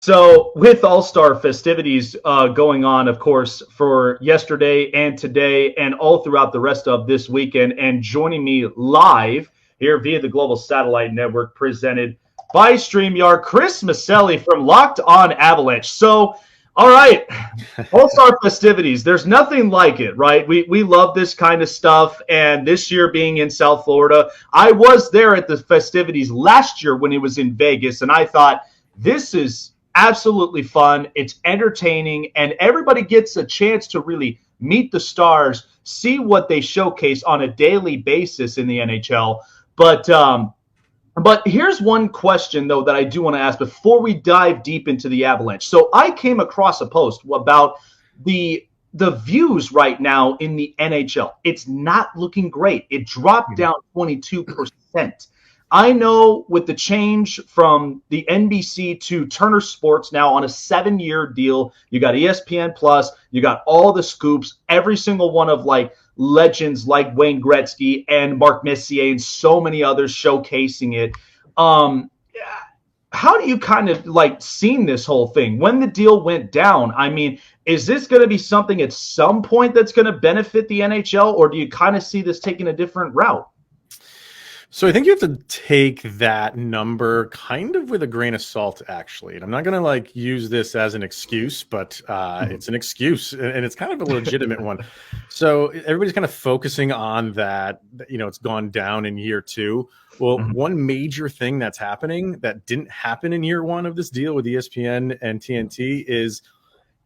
So, with All-Star festivities going on, of course, for yesterday and today and all throughout the rest of this weekend, and joining me live here via the Global Satellite Network presented by StreamYard, Chris Micieli from Locked On Avalanche. So, all right, All-Star festivities, there's nothing like it, right? We love this kind of stuff, and this year being in South Florida, I was there at the festivities last year when it was in Vegas, and I thought, this is absolutely fun. It's entertaining, and everybody gets a chance to really meet the stars, see what they showcase on a daily basis in the NHL. But here's one question, though, that I do want to ask before we dive deep into the Avalanche. So I came across a post about the views right now in the NHL. It's not looking great. It dropped down 22%. I know with the change from the NBC to Turner Sports now on a 7-year deal, you got ESPN Plus, you got all the scoops, every single one of like legends like Wayne Gretzky and Mark Messier and so many others showcasing it. How do you kind of like seen this whole thing when the deal went down? I mean, is this going to be something at some point that's going to benefit the NHL, or do you kind of see this taking a different route? So I think you have to take that number kind of with a grain of salt, actually. And I'm not going to like use this as an excuse, but it's an excuse, and it's kind of a legitimate one. So everybody's kind of focusing on that, it's gone down in year two. Well, one major thing that's happening that didn't happen in year one of this deal with ESPN and TNT is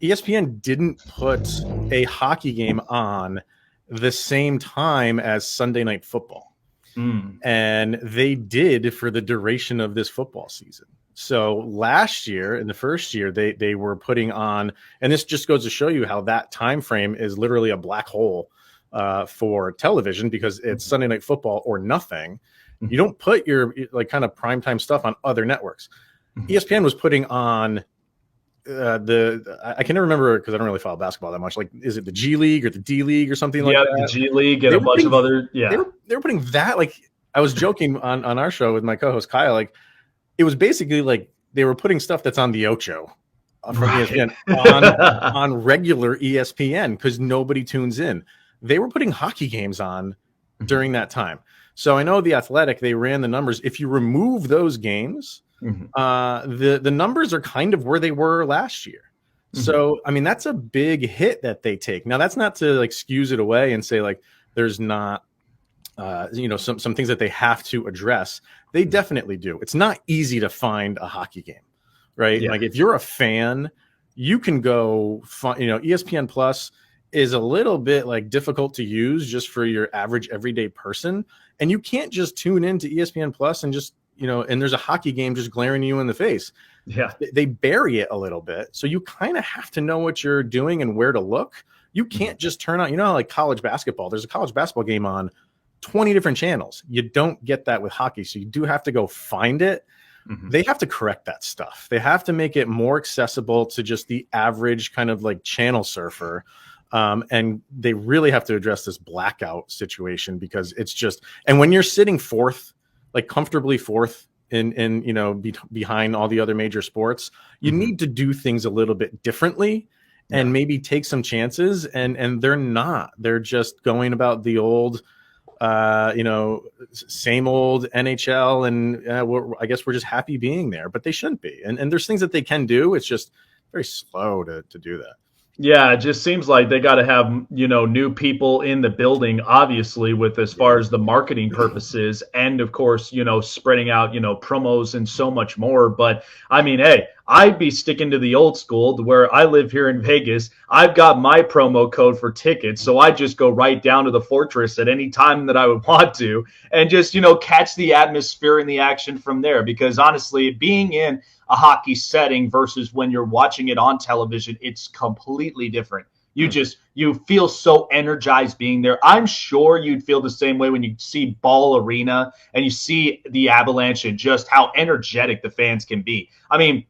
ESPN didn't put a hockey game on the same time as Sunday Night Football. And they did for the duration of this football season. So last year, in the first year, they were putting on, and this just goes to show you how that time frame is literally a black hole for television, because it's Sunday Night Football or nothing. You don't put your like kind of primetime stuff on other networks. ESPN was putting on I can never remember because I don't really follow basketball that much. Like, is it the G League or the D League or something like that? Yeah, the G League and a bunch of other. Yeah, they were putting that. Like, I was joking on our show with my co-host Kyle. Like, it was basically like they were putting stuff that's on the Ocho from ESPN on regular ESPN because nobody tunes in. They were putting hockey games on during that time. So I know The Athletic, they ran the numbers. If you remove those games, the numbers are kind of where they were last year. So, I mean, that's a big hit that they take. Now, that's not to like excuse it away and say like there's not, some things that they have to address. They definitely do. It's not easy to find a hockey game, right? Yeah. Like, if you're a fan, you can go find, ESPN Plus is a little bit like difficult to use just for your average everyday person. And you can't just tune into ESPN Plus and just, and there's a hockey game just glaring you in the face. Yeah. They bury it a little bit. So you kind of have to know what you're doing and where to look. You can't just turn on, like college basketball. There's a college basketball game on 20 different channels. You don't get that with hockey. So you do have to go find it. They have to correct that stuff. They have to make it more accessible to just the average kind of like channel surfer. And they really have to address this blackout situation, because it's just, and when you're sitting fourth, like comfortably fourth in behind all the other major sports, you need to do things a little bit differently and maybe take some chances. And they're just going about the old, same old NHL. And I guess we're just happy being there, but they shouldn't be. And there's things that they can do. It's just very slow to do that. Yeah, it just seems like they got to have, new people in the building, obviously, with as far as the marketing purposes and, of course, spreading out, promos and so much more. But I mean, hey, I'd be sticking to the old school where I live here in Vegas. I've got my promo code for tickets. So I just go right down to the Fortress at any time that I would want to and just, catch the atmosphere and the action from there. Because honestly, being in a hockey setting versus when you're watching it on television, it's completely different. You feel so energized being there. I'm sure you'd feel the same way when you see Ball Arena and you see the Avalanche and just how energetic the fans can be. I mean,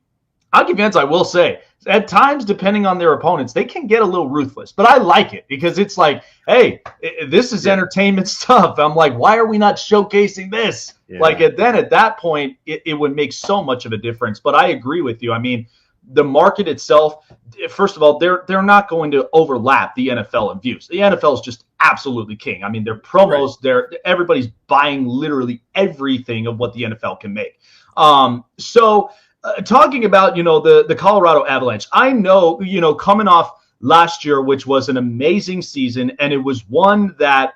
hockey fans, I will say, at times, depending on their opponents, they can get a little ruthless. But I like it because it's like, hey, this is entertainment stuff. I'm like, why are we not showcasing this? Yeah. Like, then at that point, it would make so much of a difference. But I agree with you. I mean, the market itself, first of all, they're not going to overlap the NFL in views. The NFL is just absolutely king. I mean, their promos, everybody's buying literally everything of what the NFL can make. Talking about, the Colorado Avalanche, I know, coming off last year, which was an amazing season, and it was one that,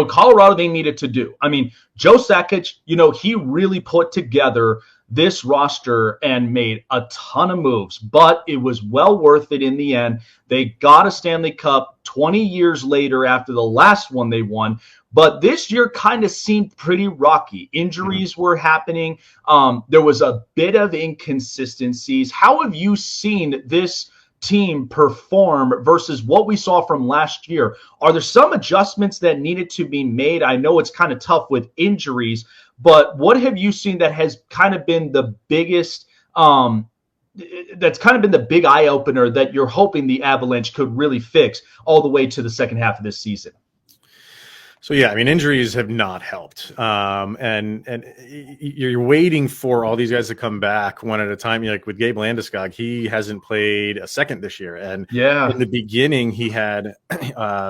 Colorado, they needed to do. I mean, Joe Sakic, he really put together this roster and made a ton of moves, but it was well worth it in the end. They got a Stanley Cup 20 years later after the last one they won. But this year kind of seemed pretty rocky. Injuries were happening. There was a bit of inconsistencies. How have you seen this team perform versus what we saw from last year? Are there some adjustments that needed to be made? I know it's kind of tough with injuries, but what have you seen that has kind of been the biggest, that's kind of been the big eye opener that you're hoping the Avalanche could really fix all the way to the second half of this season? So, yeah, I mean, injuries have not helped. And you're waiting for all these guys to come back one at a time. Like with Gabe Landeskog, he hasn't played a second this year. And in the beginning, he had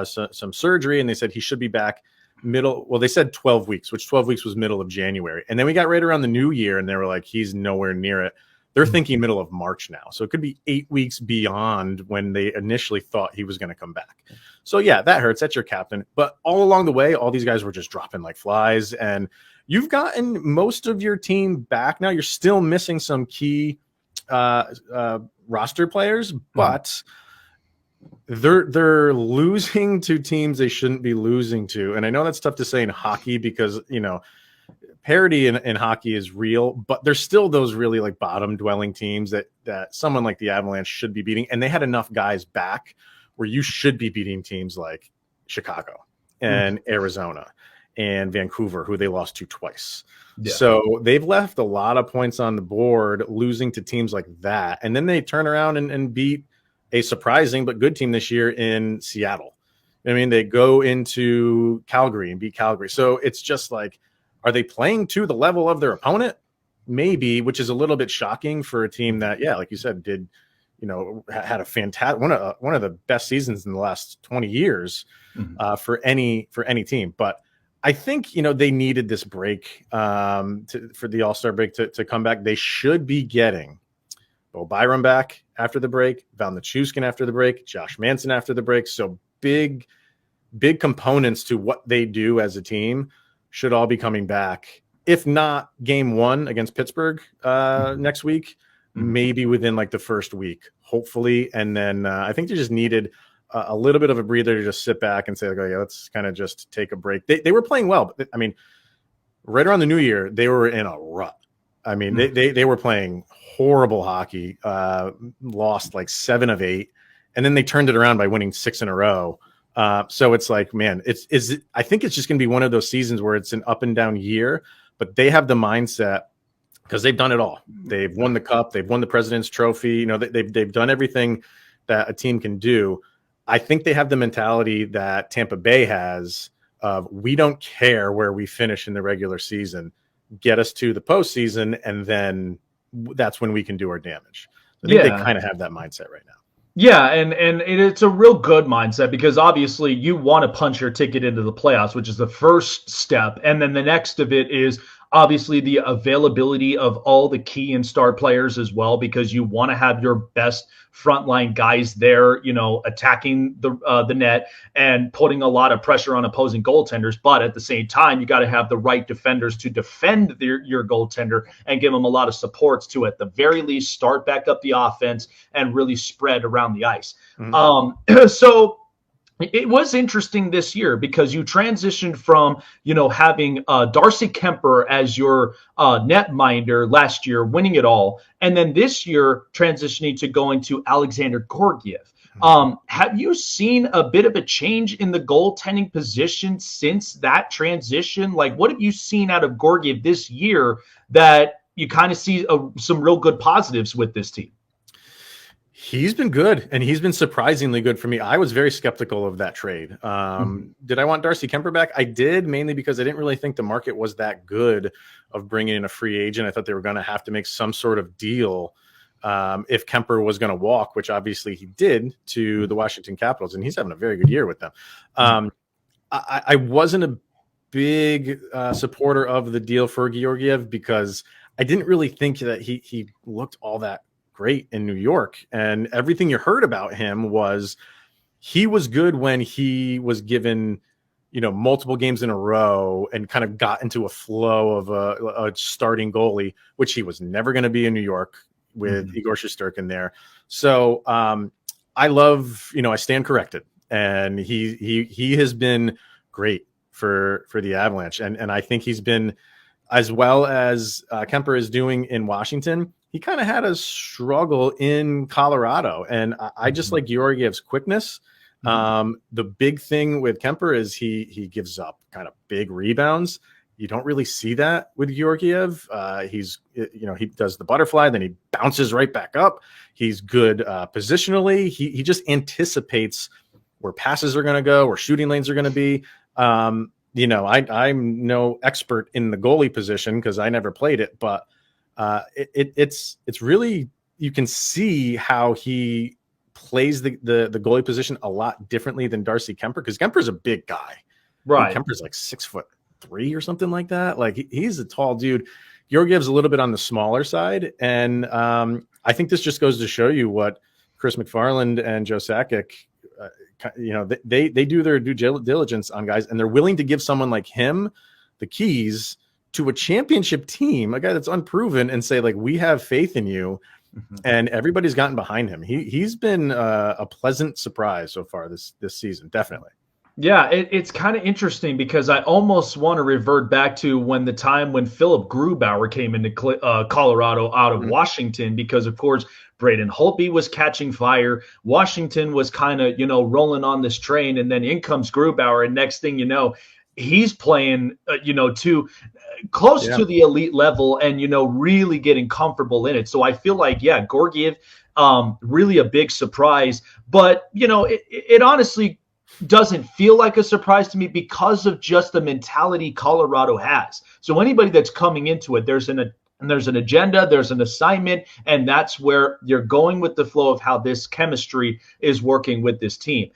some surgery, and they said he should be back they said 12 weeks, which 12 weeks was middle of January. And then we got right around the new year, and they were like, he's nowhere near it. They're thinking middle of March now. So it could be 8 weeks beyond when they initially thought he was going to come back. So, yeah, that hurts. That's your captain. But all along the way, all these guys were just dropping like flies. And you've gotten most of your team back now. You're still missing some key roster players, but they're losing to teams they shouldn't be losing to. And I know that's tough to say in hockey because, parity in hockey is real, but there's still those really like bottom dwelling teams that someone like the Avalanche should be beating. And they had enough guys back where you should be beating teams like Chicago and Arizona and Vancouver, who they lost to twice. Yeah. So they've left a lot of points on the board losing to teams like that. And then they turn around and beat a surprising but good team this year in Seattle. I mean, they go into Calgary and beat Calgary. So it's just like, are they playing to the level of their opponent? Maybe, which is a little bit shocking for a team that, like you said, had a fantastic one of the best seasons in the last 20 years for any team. But I think they needed this break for the All-Star break to come back. They should be getting Bo Byram back after the break, Val Nichushkin after the break, Josh Manson after the break. So big components to what they do as a team should all be coming back. If not game one against Pittsburgh next week, maybe within like the first week, hopefully. And then I think they just needed a little bit of a breather to just sit back and say, like, let's kind of just take a break. They were playing well, but I mean, right around the new year, they were in a rut. I mean, they were playing horrible hockey, lost like 7 of 8, and then they turned it around by winning 6 in a row. So it's like, man, I think it's just going to be one of those seasons where it's an up and down year, but they have the mindset because they've done it all. They've won the cup. They've won the President's Trophy. They've done everything that a team can do. I think they have the mentality that Tampa Bay has of, we don't care where we finish in the regular season, get us to the postseason, and then that's when we can do our damage. I think they kind of have that mindset right now. Yeah, and it's a real good mindset because obviously you want to punch your ticket into the playoffs, which is the first step. And then the next of it is obviously the availability of all the key and star players as well, because you want to have your best frontline guys there, attacking the net and putting a lot of pressure on opposing goaltenders. But at the same time, you got to have the right defenders to defend your goaltender and give them a lot of supports to, at the very least, start back up the offense and really spread around the ice. So it was interesting this year because you transitioned from, having Darcy Kemper as your netminder last year, winning it all, and then this year transitioning to going to Alexander Georgiev. Have you seen a bit of a change in the goaltending position since that transition? Like, what have you seen out of Georgiev this year that you kind of see some real good positives with this team? He's been good, and he's been surprisingly good for me. I was very skeptical of that trade. Did I want Darcy Kemper back? I did, mainly because I didn't really think the market was that good of bringing in a free agent. I thought they were going to have to make some sort of deal if Kemper was going to walk, which obviously he did to the Washington Capitals, and he's having a very good year with them. I wasn't a big supporter of the deal for Georgiev because I didn't really think that he looked all that great in New York. And everything you heard about him was he was good when he was given, multiple games in a row and kind of got into a flow of a starting goalie, which he was never going to be in New York with Igor Shesterkin there. So I love, I stand corrected, and he has been great for the Avalanche. And I think he's been, as well as Kemper is doing in Washington, he kind of had a struggle in Colorado. And I just like Georgiev's quickness. The big thing with Kemper is he gives up kind of big rebounds. You don't really see that with Georgiev. He does the butterfly, then he bounces right back up. He's good positionally. He just anticipates where passes are going to go, where shooting lanes are going to be. I'm no expert in the goalie position because I never played it, but it's really, you can see how he plays the goalie position a lot differently than Darcy Kemper, because Kemper's a big guy. Right. Kemper's like 6'3" or something like that. Like he's a tall dude. Georgiev's a little bit on the smaller side. And I think this just goes to show you what Chris McFarland and Joe Sakic, they do their due diligence on guys, and they're willing to give someone like him the keys to a championship team, a guy that's unproven, and say, like, we have faith in you. And everybody's gotten behind him. He's been a pleasant surprise so far this season, definitely. Yeah, it's kind of interesting because I almost want to revert back to when Philip Grubauer came into Colorado out of Washington, because, of course, Braden Holtby was catching fire. Washington was kind of, rolling on this train, and then in comes Grubauer, and next thing you know, he's playing, to close to the elite level and, really getting comfortable in it. So I feel like, Georgiev, really a big surprise. But, it honestly doesn't feel like a surprise to me because of just the mentality Colorado has. So anybody that's coming into it, there's an agenda, there's an assignment, and that's where you're going with the flow of how this chemistry is working with this team.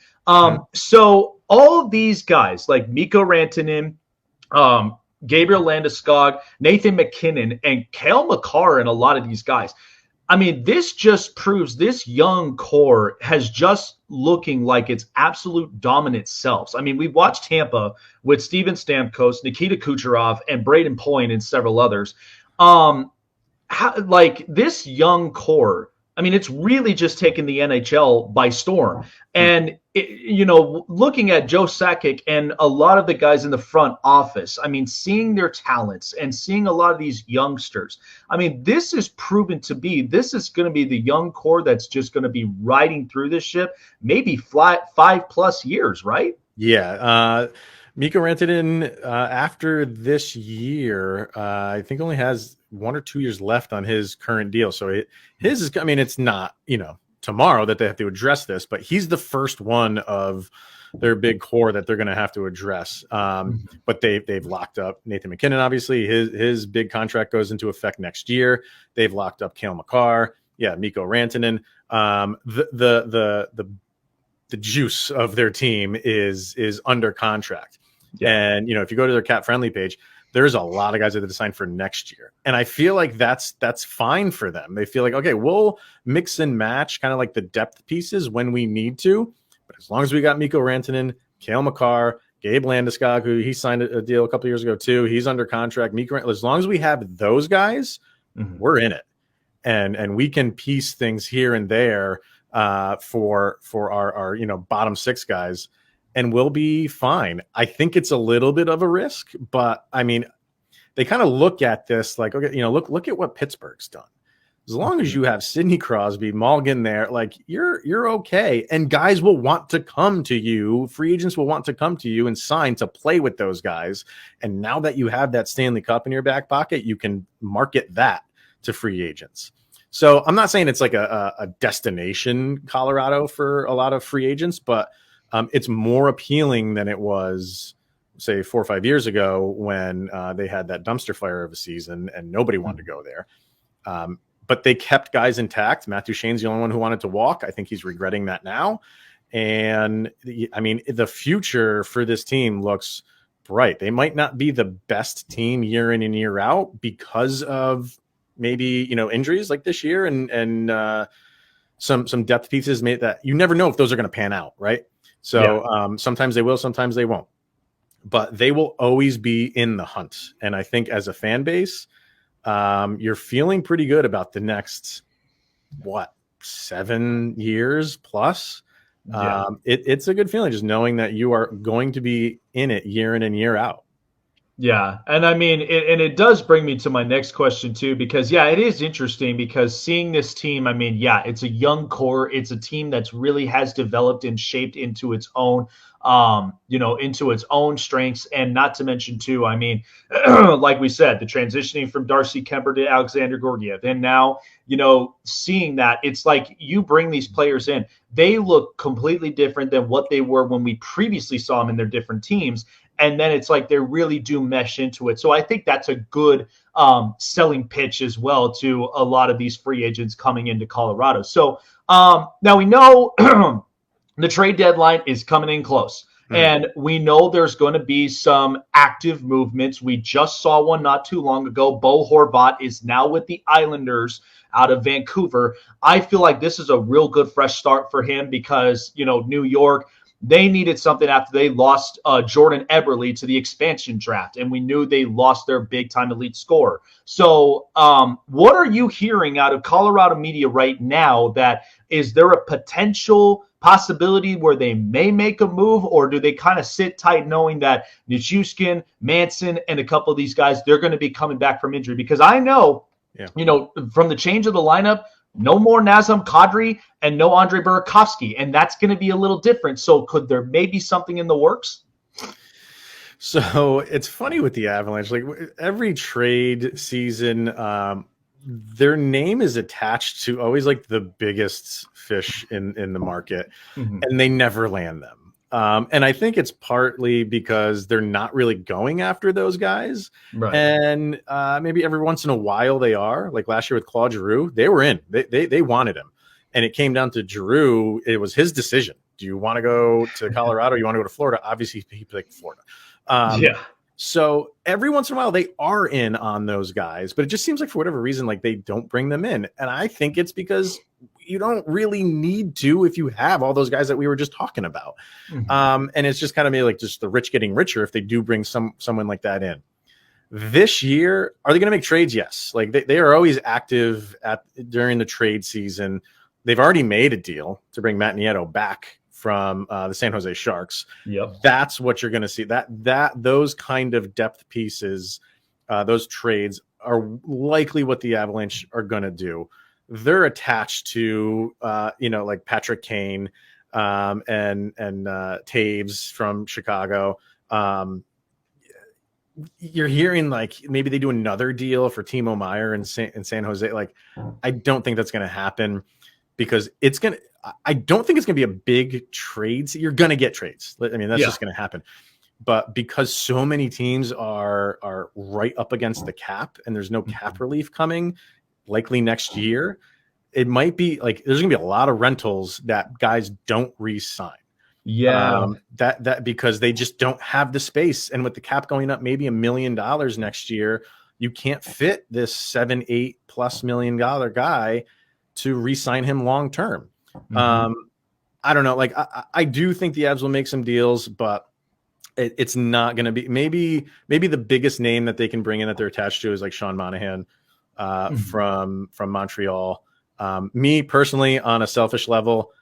So all of these guys like Mikko Rantanen, Gabriel Landeskog, Nathan MacKinnon, and Cale Makar, and a lot of these guys, I mean, this just proves this young core has just looking like its absolute dominant selves. I mean, we've watched Tampa with Steven Stamkos, Nikita Kucherov, and Braden Point, and several others. This young core, I mean, it's really just taken the NHL by storm. And, looking at Joe Sakic and a lot of the guys in the front office, I mean, seeing their talents and seeing a lot of these youngsters, I mean, this is proven to be, this is going to be the young core that's just going to be riding through this ship, maybe 5+ years, right? Yeah. Mikko Rantanen, after this year, I think only has 1 or 2 years left on his current deal. So his is, I mean, it's not, tomorrow that they have to address this, but he's the first one of their big core that they're going to have to address. But they've locked up Nathan MacKinnon. Obviously, his big contract goes into effect next year. They've locked up Cale Makar. Yeah, Mikko Rantanen. The juice of their team is under contract. Yeah. And, if you go to their cap friendly page, there's a lot of guys that have signed for next year. And I feel like that's fine for them. They feel like, okay, we'll mix and match kind of like the depth pieces when we need to. But as long as we got Mikko Rantanen, Cale Makar, Gabe Landeskog, who he signed a deal a couple years ago too. He's under contract. As long as we have those guys, we're in it. And we can piece things here and there for our bottom six guys, and we'll be fine. I think it's a little bit of a risk, but I mean, they kind of look at this like, okay, look at what Pittsburgh's done. As long as you have Sidney Crosby, Malgin there, like you're okay. And guys will want to come to you. Free agents will want to come to you and sign to play with those guys. And now that you have that Stanley Cup in your back pocket, you can market that to free agents. So I'm not saying it's like a destination Colorado for a lot of free agents, but it's more appealing than it was, say, 4 or 5 years ago when they had that dumpster fire of a season and nobody wanted to go there. But they kept guys intact. Matt Duchene's the only one who wanted to walk. I think he's regretting that now. And I mean, the future for this team looks bright. They might not be the best team year in and year out because of maybe, injuries like this year and some depth pieces made that you never know if those are going to pan out. Right. So sometimes they will, sometimes they won't, but they will always be in the hunt. And I think as a fan base, you're feeling pretty good about the next, 7 years plus. It's a good feeling just knowing that you are going to be in it year in and year out. Yeah. And I mean, it does bring me to my next question too, because it is interesting because seeing this team, I mean, it's a young core. It's a team that's really has developed and shaped into its own, into its own strengths. And not to mention too, I mean, like we said, the transitioning from Darcy Kemper to Alexander Georgiev. And now, seeing that it's like you bring these players in, they look completely different than what they were when we previously saw them in their different teams. And then it's like they really do mesh into it. So I think that's a good selling pitch as well to a lot of these free agents coming into Colorado. So now we know the trade deadline is coming in close. And we know there's going to be some active movements. We just saw one not too long ago. Bo Horvat is now with the Islanders out of Vancouver. I feel like this is a real good fresh start for him because, New York, they needed something after they lost Jordan Eberle to the expansion draft, and we knew they lost their big-time elite scorer. So what are you hearing out of Colorado media right now? That is there a potential possibility where they may make a move, or do they kind of sit tight knowing that Nichushkin, Manson, and a couple of these guys, they're going to be coming back from injury? Because I know, from the change of the lineup, no more Nazem Kadri and no Andre Burakovsky, and that's going to be a little different. So could there maybe something in the works? So it's funny with the Avalanche, like every trade season, their name is attached to always like the biggest fish in the market, and they never land them. And I think it's partly because they're not really going after those guys. Right. And maybe every once in a while they are. Like last year with Claude Giroux, they were in. They wanted him. And it came down to Giroux. It was his decision. Do you want to go to Colorado or you want to go to Florida? Obviously, he picked Florida. So every once in a while they are in on those guys. But it just seems like for whatever reason, like they don't bring them in. And I think it's because you don't really need to if you have all those guys that we were just talking about. And it's just kind of maybe like just the rich getting richer if they do bring someone like that in. This year, are they going to make trades? Yes. Like they are always active during the trade season. They've already made a deal to bring Matt Nieto back from the San Jose Sharks. Yep. That's what you're going to see. Those kind of depth pieces, those trades are likely what the Avalanche are going to do. They're attached to, like Patrick Kane and Taves from Chicago. You're hearing like maybe they do another deal for Timo Meier in San Jose. Like, I don't think that's going to happen because I don't think it's going to be a big trade. You're going to get trades. I mean, that's just going to happen. But because so many teams are right up against the cap and there's no cap relief coming, likely next year, it might be like there's going to be a lot of rentals that guys don't re-sign. That because they just don't have the space. And with the cap going up maybe $1 million next year, you can't fit this $7-8+ million guy to re-sign him long term. I don't know. Like I do think the Avs will make some deals, but it's not going to be maybe the biggest name that they can bring in that they're attached to is like Sean Monahan from Montreal. Me personally, on a selfish level,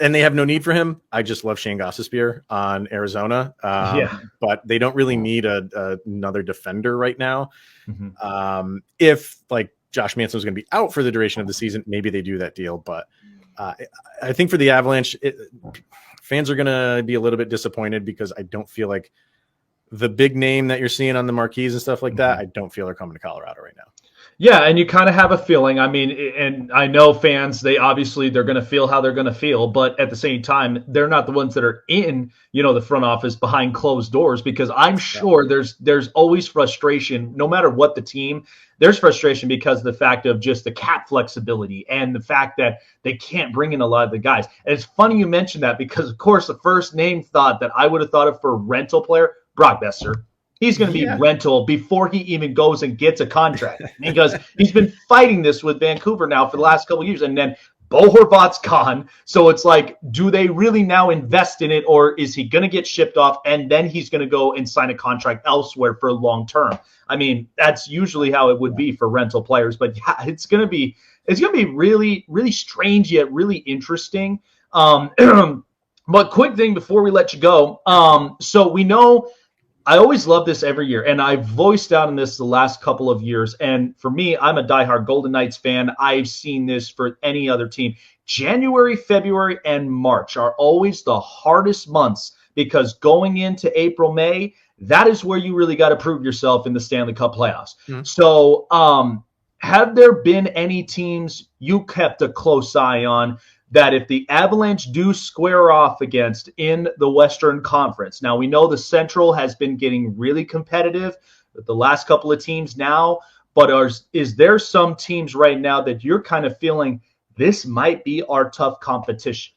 and they have no need for him. I just love Shane Gostisbehere on Arizona, but they don't really need another defender right now. If like Josh Manson was going to be out for the duration of the season, maybe they do that deal. But I think for the Avalanche, fans are going to be a little bit disappointed because I don't feel like the big name that you're seeing on the marquees and stuff like that, I don't feel are coming to Colorado right now. Yeah, and you kind of have a feeling. I mean, and I know fans, they're going to feel how they're going to feel, but at the same time, they're not the ones that are in, the front office behind closed doors, because I'm sure there's always frustration no matter what the team. There's frustration because of the fact of just the cap flexibility and the fact that they can't bring in a lot of the guys. And it's funny you mentioned that, because of course the first name thought that I would have thought of for rental player, Brock Besser. He's going to be rental before he even goes and gets a contract, because he's been fighting this with Vancouver now for the last couple of years. And then Bo Horvat's gone. So it's like, do they really now invest in it, or is he going to get shipped off and then he's going to go and sign a contract elsewhere for long term? I mean, that's usually how it would be for rental players. But yeah, it's going to be really, really strange yet really interesting. But quick thing before we let you go. So we know, I always love this every year, and I've voiced out in this the last couple of years. And for me, I'm a diehard Golden Knights fan. I've seen this for any other team. January, February, and March are always the hardest months, because going into April, May, that is where you really got to prove yourself in the Stanley Cup playoffs. Mm-hmm. So have there been any teams you kept a close eye on that if the Avalanche do square off against in the Western Conference? Now, we know the Central has been getting really competitive with the last couple of teams now, but is there some teams right now that you're kind of feeling this might be our tough competition?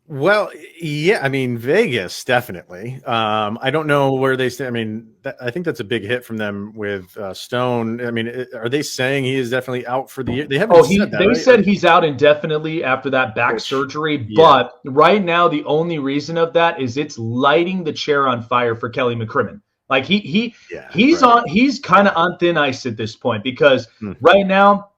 Well, yeah, I mean, Vegas, definitely. I don't know where they stand. I mean, I think that's a big hit from them with Stone. I mean, are they saying he is definitely out for the year? They haven't said that, They said he's out indefinitely after that back surgery. Yeah. But right now, the only reason of that is it's lighting the chair on fire for Kelly McCrimmon. Like he's kind of on thin ice at this point, because right now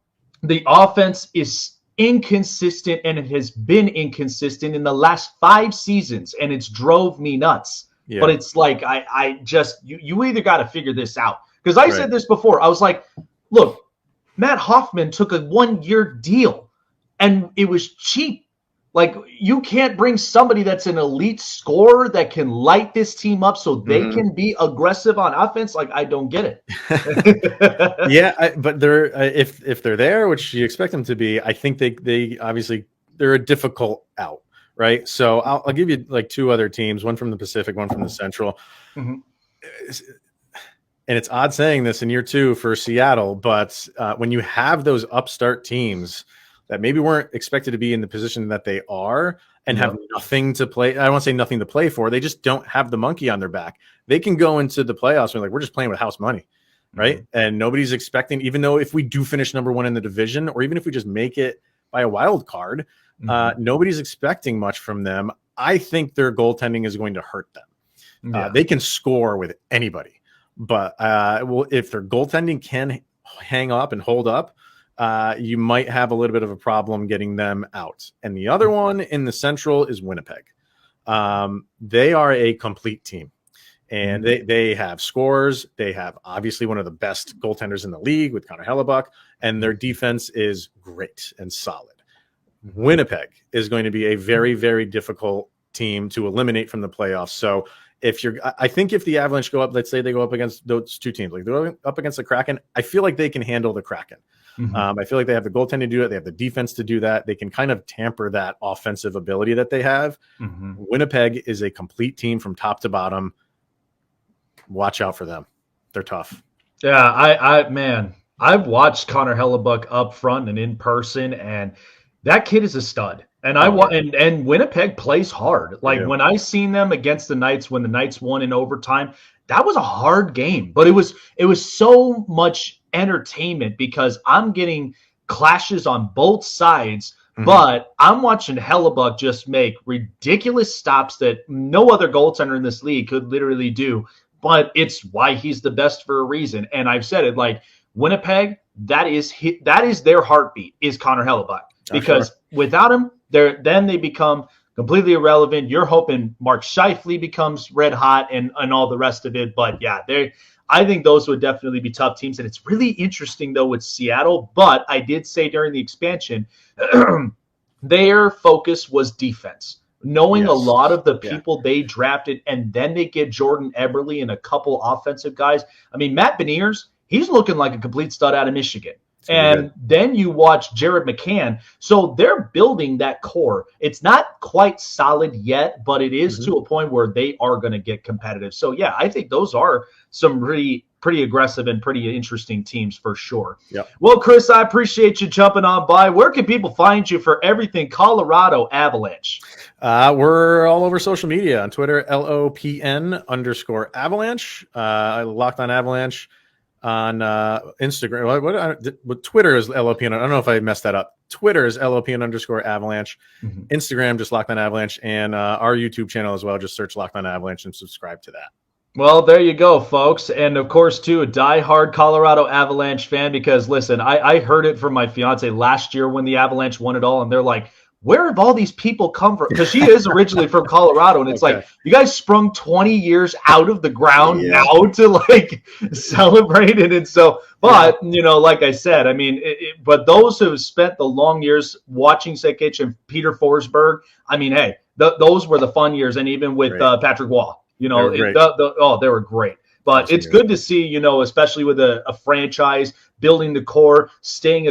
the offense is inconsistent, and it has been inconsistent in the last 5 seasons, and it's drove me nuts. Yeah. But it's like I just you either got to figure this out, because I said this before. I was like, look, Matt Hoffman took a 1-year deal and it was cheap. Like, you can't bring somebody that's an elite scorer that can light this team up so they can be aggressive on offense. Like, I don't get it. Yeah, but they're if they're there, which you expect them to be, I think they obviously they're a difficult out, right? So I'll give you like 2 other teams, one from the Pacific, one from the Central. Mm-hmm. And it's odd saying this in year 2 for Seattle, but when you have those upstart teams that maybe weren't expected to be in the position that they are and have nothing to play. I don't want to say nothing to play for. They just don't have the monkey on their back. They can go into the playoffs and like, we're just playing with house money, right? And nobody's expecting, even though if we do finish number 1 in the division, or even if we just make it by a wild card, nobody's expecting much from them. I think their goaltending is going to hurt them. They can score with anybody, but if their goaltending can hang up and hold up, you might have a little bit of a problem getting them out. And the other one in the Central is Winnipeg. They are a complete team, and they have scores. They have obviously one of the best goaltenders in the league with Connor Hellebuck, and their defense is great and solid. Winnipeg is going to be a very, very difficult team to eliminate from the playoffs. So I think if the Avalanche go up, let's say they go up against those 2 teams, like they're up against the Kraken, I feel like they can handle the Kraken. I feel like they have the goaltending to do it. They have the defense to do that. They can kind of tamper that offensive ability that they have. Winnipeg is a complete team from top to bottom. Watch out for them. They're tough. Yeah, I've watched Connor Hellebuck up front and in person, and that kid is a stud. And and Winnipeg plays hard. Like when I seen them against the Knights, when the Knights won in overtime, that was a hard game. But it was so much entertainment, because I'm getting clashes on both sides, but I'm watching Hellebuck just make ridiculous stops that no other goaltender in this league could literally do. But it's why he's the best for a reason. And I've said it, like Winnipeg, that is their heartbeat, is Connor Hellebuck, because without him, then they become completely irrelevant. You're hoping Mark Scheifele becomes red hot and all the rest of it. But yeah, I think those would definitely be tough teams. And it's really interesting, though, with Seattle. But I did say during the expansion, their focus was defense. Knowing a lot of the people they drafted, and then they get Jordan Eberle and a couple offensive guys. I mean, Matt Beniers, he's looking like a complete stud out of Michigan. And then you watch Jared McCann. So they're building that core. It's not quite solid yet, but it is to a point where they are going to get competitive. So, yeah, I think those are some pretty aggressive and pretty interesting teams for sure. Yep. Well, Chris, I appreciate you jumping on by. Where can people find you for everything Colorado Avalanche? We're all over social media on Twitter, LOPN_Avalanche. Locked on Avalanche. On Instagram, what Twitter is LOPN. I don't know if I messed that up. Twitter is LOPN_Avalanche. Instagram, just Locked on Avalanche, and our YouTube channel as well. Just search Locked on Avalanche and subscribe to that. Well, there you go, folks. And of course, too, a diehard Colorado Avalanche fan, because listen, I heard it from my fiance last year when the Avalanche won it all, and they're like, where have all these people come from? Because she is originally from Colorado, and it's like, you guys sprung 20 years out of the ground now to like celebrate it. And so, but you know, like I said, I mean, but those who have spent the long years watching Sekich and Peter Forsberg, I mean, hey, those were the fun years. And even with Patrick Waugh, you know, they were great. But it's good to see, you know, especially with a franchise building the core, staying,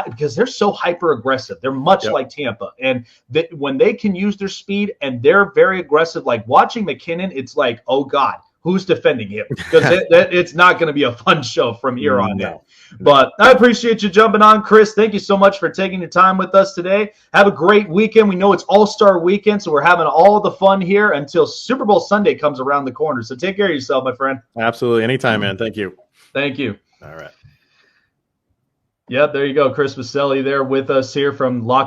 because they're so hyper aggressive. They're much like Tampa. And when they can use their speed and they're very aggressive, like watching McKinnon, it's like, oh, God, who's defending him? Because it's not going to be a fun show from here on out. But I appreciate you jumping on, Chris. Thank you so much for taking your time with us today. Have a great weekend. We know it's All-Star Weekend, so we're having all the fun here until Super Bowl Sunday comes around the corner. So take care of yourself, my friend. Absolutely. Anytime, man. Thank you. Thank you. All right. Yep, there you go. Chris Micieli there with us here from Locked